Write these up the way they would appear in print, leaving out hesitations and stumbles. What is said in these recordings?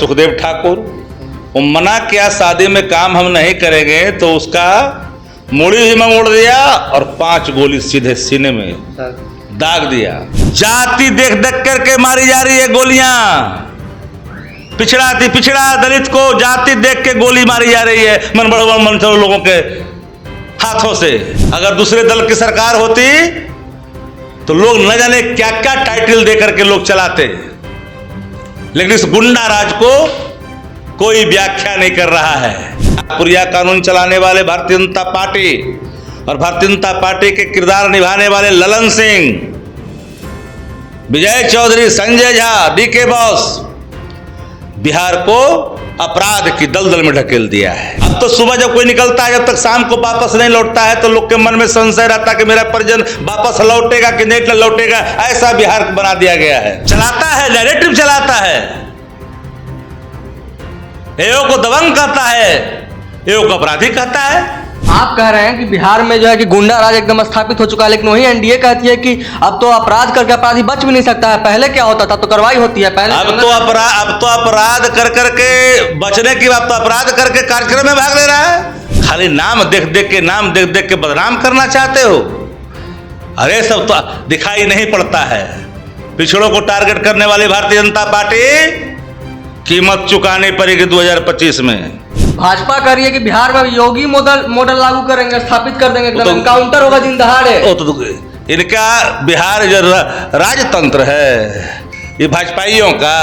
सुखदेव ठाकुर, वो मना किया शादी में काम हम नहीं करेंगे, तो उसका मुड़ी भी मोड़ दिया और 5 गोली सीधे सीने में दाग दिया। जाति देख देख करके मारी जा रही है गोलियां। पिछड़ा दलित को जाति देख के गोली मारी जा रही है मन बड़ो लोगों के हाथों से। अगर दूसरे दल की सरकार होती तो लोग न जाने क्या क्या टाइटल दे करके लोग चलाते, लेकिन इस गुंडा राज को कोई व्याख्या नहीं कर रहा है। पुरिया कानून चलाने वाले भारतीय जनता पार्टी और भारतीय जनता पार्टी के किरदार निभाने वाले ललन सिंह, विजय चौधरी, संजय झा, डीके बॉस बिहार को अपराध की दलदल में ढकेल दिया है। अब तो सुबह जब कोई निकलता है, जब तक शाम को वापस नहीं लौटता है, तो लोग के मन में संशय रहता कि मेरा परिजन वापस लौटेगा कि नहीं लौटेगा। ऐसा बिहार बना दिया गया है। चलाता है, नैरेटिव चलाता है, एओ को दबंग कहता है, एओ को अपराधी कहता है। आप कह रहे हैं कि बिहार में जो है कि गुंडा राज एकदम स्थापित हो चुका है, लेकिन वही एनडीए कहती है कि अब तो अपराध करके अपराधी बच भी नहीं सकता है। पहले क्या होता था, तो कार्रवाई होती है। पहले अब तो अपराध कर करके बचने की बात, तो अपराध करके कार्यक्रम में भाग ले रहा है। खाली नाम देख देख के बदनाम करना चाहते हो। अरे सब तो दिखाई नहीं पड़ता है। पिछड़ों को टारगेट करने वाली भारतीय जनता पार्टी कीमत चुकानी पड़ेगी 2025 में। भाजपा कह रही है कि बिहार में योगी मॉडल लागू करेंगे, स्थापित कर देंगे, एकदम एनकाउंटर होगा दिन दहाड़े। इनका बिहार जो राजतंत्र है, ये भाजपाइयों का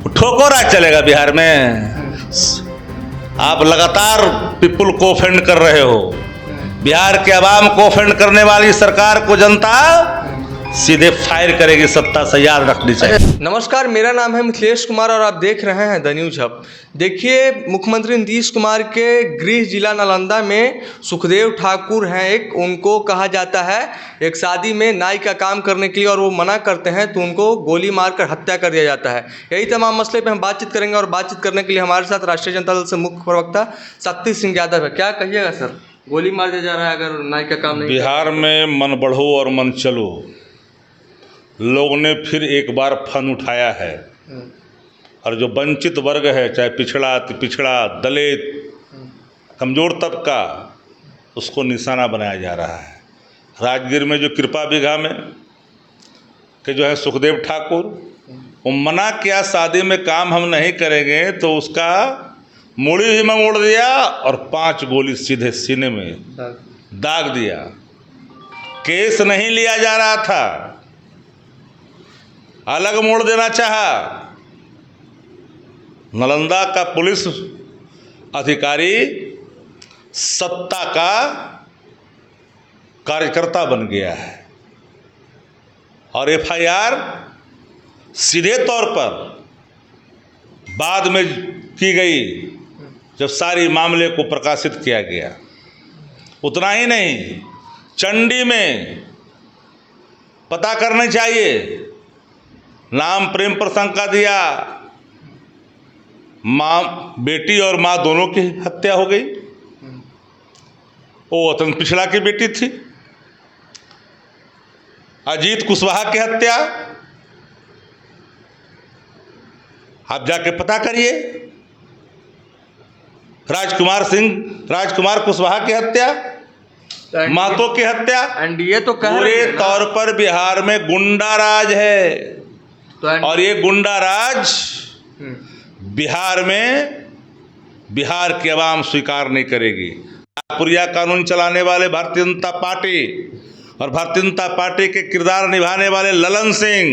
ठोको राज चलेगा बिहार में। आप लगातार पीपुल को ऑफेंड कर रहे हो। बिहार के अवाम को ऑफेंड करने वाली सरकार को जनता सीधे फायर करेगी। सत्ता से याद रखनी चाहिए। नमस्कार, मेरा नाम है मिथिलेश कुमार और आप देख रहे हैं द न्यूज हब। देखिए, मुख्यमंत्री नीतीश कुमार के गृह जिला नालंदा में सुखदेव ठाकुर हैं एक, उनको कहा जाता है एक शादी में नाई का काम करने के लिए, और वो मना करते हैं तो उनको गोली मारकर हत्या कर दिया जाता है। यही तमाम मसले पे हम बातचीत करेंगे, और बातचीत करने के लिए हमारे साथ राष्ट्रीय जनता दल से मुख्य प्रवक्ता शक्ति सिंह यादव है। क्या कहिएगा सर, गोली मार दिया जा रहा है अगर नाई का काम नहीं। बिहार में मन बढ़ो और मन चलो लोगों ने फिर एक बार फन उठाया है, और जो वंचित वर्ग है, चाहे पिछड़ा, दलित, कमज़ोर तबका, उसको निशाना बनाया जा रहा है। राजगीर में जो कृपा बिघा में के जो है सुखदेव ठाकुर, वो मना किया शादी में काम हम नहीं करेंगे, तो उसका मुड़ी भी मोड़ दिया और 5 गोली सीधे सीने में दाग दिया। केस नहीं लिया जा रहा था, अलग मोड़ देना चाहा। नालंदा का पुलिस अधिकारी सत्ता का कार्यकर्ता बन गया है, और एफआईआर सीधे तौर पर बाद में की गई जब सारी मामले को प्रकाशित किया गया। उतना ही नहीं, चंडी में पता करना चाहिए, नाम प्रेम प्रसंग का दिया, माँ, बेटी और माँ दोनों की हत्या हो गई। वो वतन पिछड़ा की बेटी थी। अजीत कुशवाहा की हत्या आप जाके पता करिए। राजकुमार कुशवाहा की हत्या, मातो की हत्या। एनडीए तो पूरे तौर पर बिहार में गुंडा राज है, और ये गुंडा राज बिहार में बिहार की आवाम स्वीकार नहीं करेगी। पुरिया कानून चलाने वाले भारतीय जनता पार्टी और भारतीय जनता पार्टी के किरदार निभाने वाले ललन सिंह,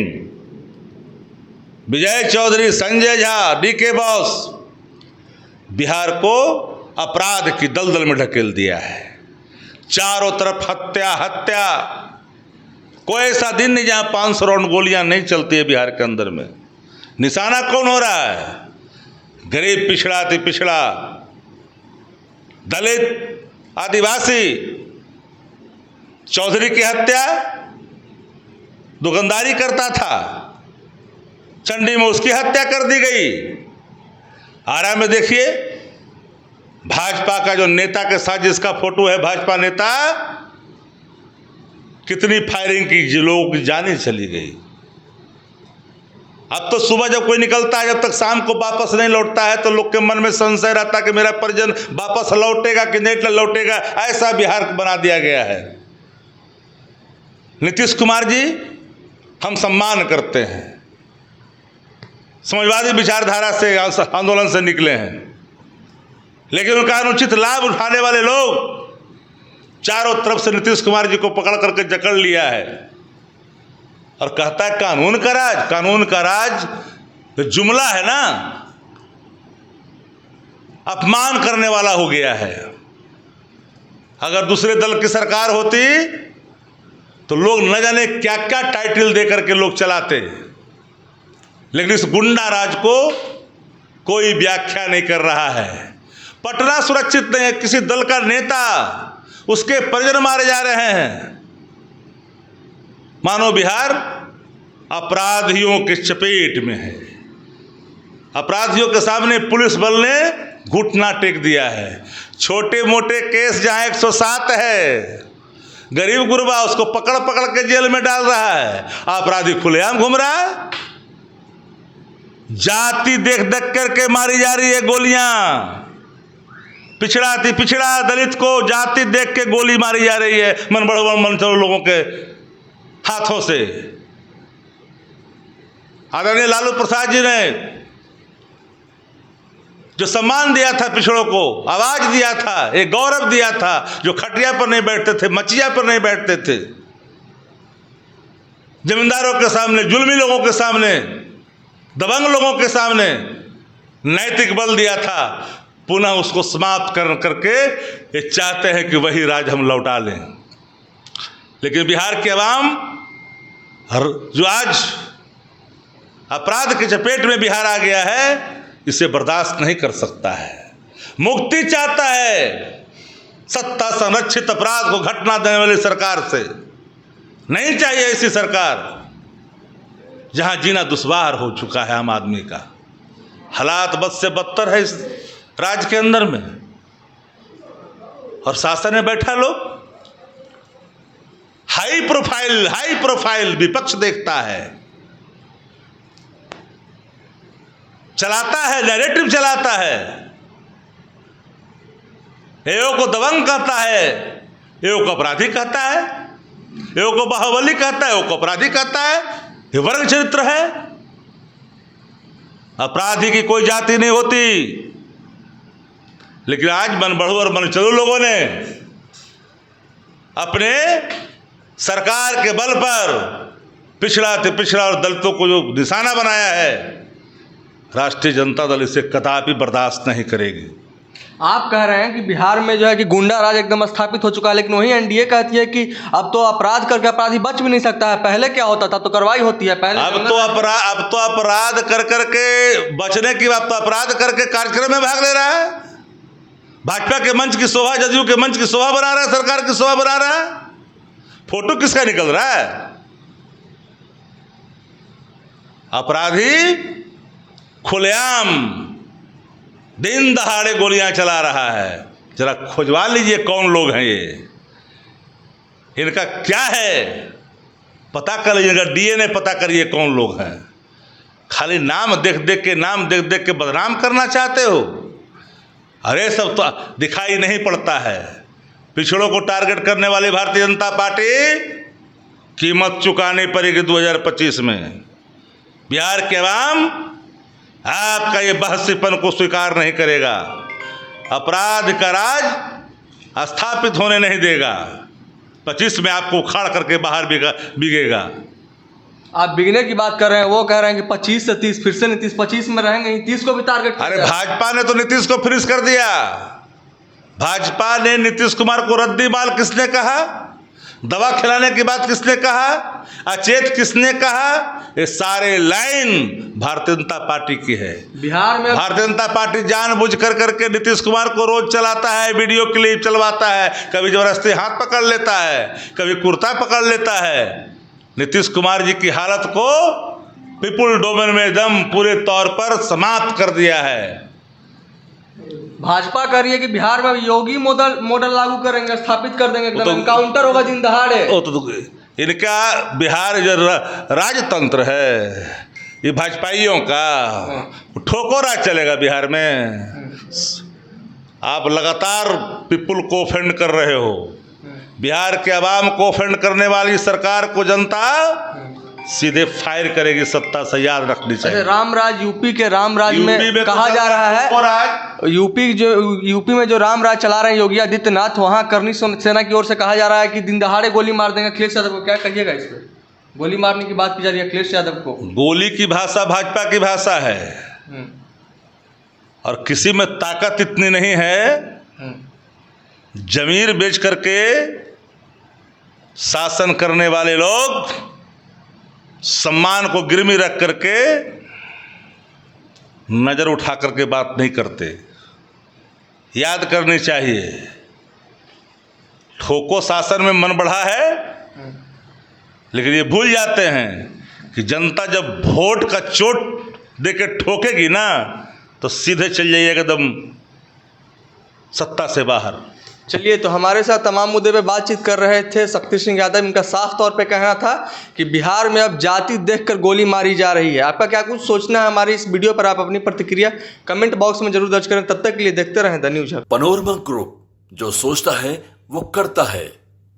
विजय चौधरी, संजय झा, डीके बॉस बिहार को अपराध की दलदल में ढकेल दिया है। चारों तरफ हत्या। कोई ऐसा दिन नहीं जहां 500 राउंड गोलियां नहीं चलती है बिहार के अंदर में। निशाना कौन हो रहा है? गरीब, पिछड़ा, दलित, आदिवासी। चौधरी की हत्या दुकानदारी करता था, चंडी में उसकी हत्या कर दी गई। आरा में देखिए, भाजपा का जो नेता के साथ जिसका फोटो है, भाजपा नेता, कितनी फायरिंग की, लोगों की जानें चली गई। अब तो सुबह जब कोई निकलता है, जब तक शाम को वापस नहीं लौटता है तो लोग के मन में संशय रहता है कि मेरा परिजन वापस लौटेगा कि नहीं लौटेगा। ऐसा बिहार बना दिया गया है। नीतीश कुमार जी हम सम्मान करते हैं, समाजवादी विचारधारा से आंदोलन से निकले हैं, लेकिन उनका अनुचित लाभ उठाने वाले लोग चारों तरफ से नीतीश कुमार जी को पकड़ करके जकड़ लिया है और कहता है कानून का राज। कानून का राज जो जुमला है ना, अपमान करने वाला हो गया है। अगर दूसरे दल की सरकार होती तो लोग न जाने क्या क्या टाइटल दे करके लोग चलाते, लेकिन इस गुंडा राज को कोई व्याख्या नहीं कर रहा है। पटना सुरक्षित नहीं है, किसी दल का नेता, उसके परिजन मारे जा रहे हैं। मानो बिहार अपराधियों के चपेट में है। अपराधियों के सामने पुलिस बल ने घुटना टेक दिया है। छोटे मोटे केस जहां 107 है, गरीब गुरबा उसको पकड़ पकड़ के जेल में डाल रहा है, अपराधी खुलेआम घूम रहा है। जाति देख देख करके मारी जा रही है गोलियां। पिछड़ा दलित को जाति देख के गोली मारी जा रही है मन चलो लोगों के हाथों से। आदरणीय लालू प्रसाद जी ने जो सम्मान दिया था पिछड़ों को, आवाज दिया था, एक गौरव दिया था, जो खटिया पर नहीं बैठते थे, मचिया पर नहीं बैठते थे, जमींदारों के सामने, जुल्मी लोगों के सामने, दबंग लोगों के सामने नैतिक बल दिया था, पुनः उसको समाप्त करके ये चाहते हैं कि वही राज हम लौटा लें। लेकिन बिहार के अवाम जो आज अपराध के चपेट में बिहार आ गया है, इसे बर्दाश्त नहीं कर सकता है। मुक्ति चाहता है सत्ता संरक्षित अपराध को घटना देने वाली सरकार से। नहीं चाहिए ऐसी सरकार जहां जीना दुश्वार हो चुका है आम आदमी का। हालात बद से बदतर है इस राज्य के अंदर में, और शासन में बैठा लोग हाई प्रोफाइल विपक्ष देखता है, चलाता है, नैरेटिव चलाता है, एओ को दबंग कहता है, एओ को अपराधी कहता है, एओ को बाहुबली कहता है, एओ को अपराधी कहता है। ये वर्ग चरित्र है। अपराधी की कोई जाति नहीं होती। लेकिन आज मन बढ़ो और मन चलो लोगों ने अपने सरकार के बल पर पिछड़ा और दलितों को जो निशाना बनाया है, राष्ट्रीय जनता दल इसे कदापि बर्दाश्त नहीं करेगी। आप कह रहे हैं कि बिहार में जो है कि गुंडा राज एकदम स्थापित हो चुका है, लेकिन वही एनडीए कहती है कि अब तो अपराध करके अपराधी बच भी नहीं सकता है। पहले क्या होता था, तो कार्रवाई होती है। पहले अब तो अपराध कर करके बचने की, अब तो अपराध करके कार्यक्रम में भाग ले रहा है। भाजपा के मंच की शोभा, जदयू के मंच की शोभा बना रहा है, सरकार की शोभा बना रहा है। फोटो किसका निकल रहा है? अपराधी खुलेआम दिन दहाड़े गोलियां चला रहा है। जरा खोजवा लीजिए कौन लोग हैं ये, इनका क्या है पता कर लीजिएगा, डीएनए पता करिए कौन लोग हैं। खाली नाम देख देख के बदनाम करना चाहते हो। अरे सब तो दिखाई नहीं पड़ता है। पिछड़ों को टारगेट करने वाली भारतीय जनता पार्टी कीमत चुकानी पड़ेगी 2025 में। बिहार के अवाम आपका ये बहसीपन को स्वीकार नहीं करेगा। अपराध का राज स्थापित होने नहीं देगा। 25 में आपको उखाड़ करके बाहर बिगेगा। आप बिगने की बात कर रहे हैं, वो कह रहे हैं कि 25 से 30, फिर से नीतीश 25 में रहेंगे। नीतीश को भी टारगेट। अरे भाजपा ने तो नीतीश को फ्रीज कर दिया। भाजपा ने नीतीश कुमार को रद्दी माल किसने कहा? दवा खिलाने की बात किसने कहा? अचेत किसने कहा? ये सारे लाइन भारतीय जनता पार्टी की है। बिहार में भारतीय जनता पार्टी जानबूझ कर करके नीतीश कुमार को रोज चलाता है, वीडियो क्लिप चलवाता है, कभी जबरदस्ती हाथ पकड़ लेता है, कभी कुर्ता पकड़ लेता है। नीतीश कुमार जी की हालत को पीपुल डोमेन में एकदम पूरे तौर पर समाप्त कर दिया है। भाजपा कह रही है कि बिहार में योगी मॉडल लागू करेंगे, स्थापित कर देंगे, एकदम एनकाउंटर होगा दिन दहाड़े। इनका बिहार जो राजतंत्र है, ये भाजपाइयों का ठोको राज चलेगा बिहार में। आप लगातार पीपुल को ऑफेंड कर रहे हो। बिहार के अवाम को ऑफेंड करने वाली सरकार को जनता सीधे फायर करेगी, सत्ता से याद रखनी चाहिए। राम राज, यूपी के राम राज में तो कहा जा रहा है, यूपी में जो राम राज चला रहे हैं योगी आदित्यनाथ, वहाँ करनी सेना की ओर से कहा जा रहा है कि दिन दहाड़े गोली मार देंगे अखिलेश यादव को। क्या कहिएगा इस पर? गोली मारने की बात की जा रही है अखिलेश यादव को। गोली की भाषा भाजपा की भाषा है और किसी में ताकत इतनी नहीं है। जमीर बेच करके शासन करने वाले लोग सम्मान को गिरवी रख करके नजर उठा करके बात नहीं करते। याद करनी चाहिए, ठोको शासन में मन बढ़ा है, लेकिन ये भूल जाते हैं कि जनता जब वोट का चोट देके ठोकेगी ना तो सीधे चल जाइएगा एकदम सत्ता से बाहर। चलिए, तो हमारे साथ तमाम मुद्दे पे बातचीत कर रहे थे शक्ति सिंह यादव। इनका साफ तौर पे कहना था कि बिहार में अब जाति देखकर गोली मारी जा रही है। आपका क्या कुछ सोचना है हमारी इस वीडियो पर? आप अपनी प्रतिक्रिया कमेंट बॉक्स में जरूर दर्ज करें। तब तक के लिए देखते रहें the news hub. Panorama group, जो सोचता है वो करता है।